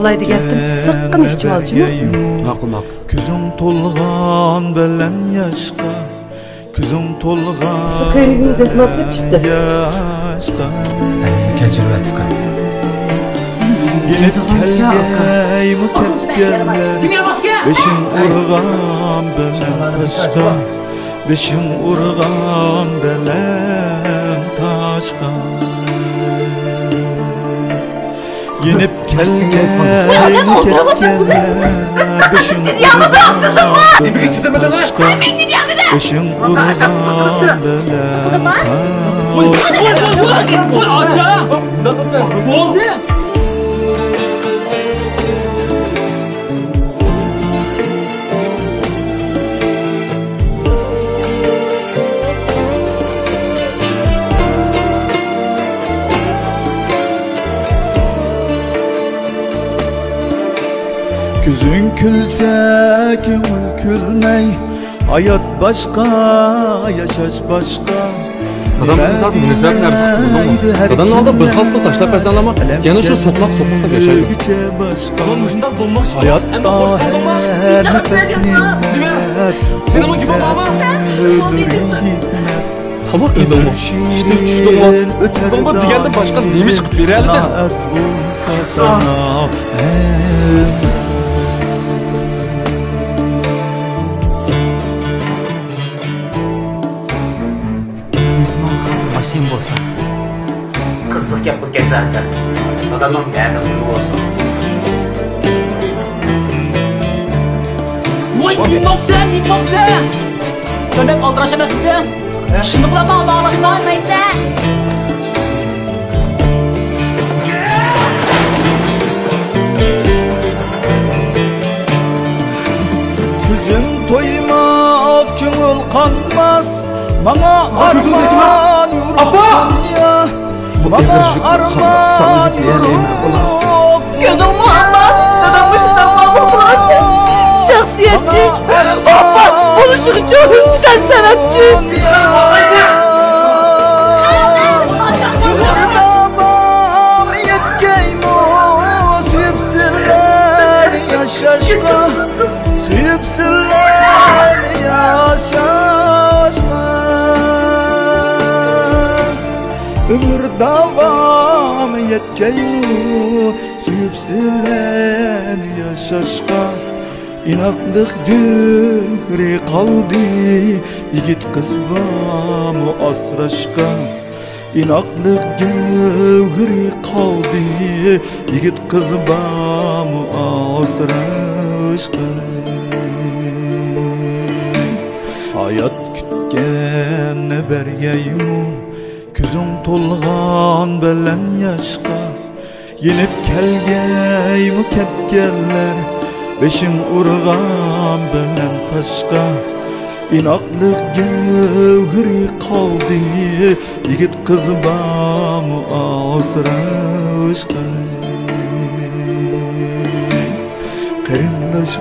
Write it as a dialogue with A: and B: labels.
A: qılay degandim, sıqqın içib alcımı?
B: Maqul.
C: Küzün tolğan belen yaşqa, küzün tolğan
A: Köylüğünü resmi asıp çıktı.
C: yaşqa.
B: Keçirvetdik.
C: Yenip kelgey müketkeller, beşin urğan belen taşqa, beşin urğan belen taşqa. Yenip kelgey müketkeller, beşin urğan belen taşqa, beşin urğan belen taşqa. Küzün külse köngül külmey, hayat başka, yaşaş başka.
B: Adam bizim zaten nesep nerede kıldı? Dadanın aldı bir halkla taşlar pesan ama yana şu soklakta yaşayıyor.
D: Tamam ucundan bulmak istiyor.
C: Hayat
D: Hem de hoş buldum ha.
C: nefes nimet.
D: Sinema gibi ama.
B: Tamam öyle olma. İşte düştüm lan. Ama digende başka neymiş kıt bir realde.
D: Başım bolsa. Kızlık yapıp gezerken. Adamım derdim gibi olsun. Vay inmoksen. Söndek aldıraş emesin de. Şınıklama Allah'ına vermeysen.
C: Küzün toymaz, köngül kanmaz. Bana arman yuruk ya. Bana arman yuruk.
A: Gönül Muhammed, dadam başından mahvolmadı. Şahsiyetçi, Abbas buluşucu, sen sanatçı.
C: Yurdamam yetkeymo, süyüpsünler yaşaşka, süyüpsünler yaşaşka. Ömür davam yetkeymo, süyüpsünler yaşaşka. İnaklık dükri kaldı, yigit kız bamı asraşka. İnaklık dükri kaldı, yigit kız bamı asraşka. Hayat kütken bergeyimu, küzün tolğan belen yaşka. Yenip kelgey ketkeller, beşin urğan belen taşqa. İnaklık gevhiri kaldı, yigit kız bamı asraşqa. Qarindosh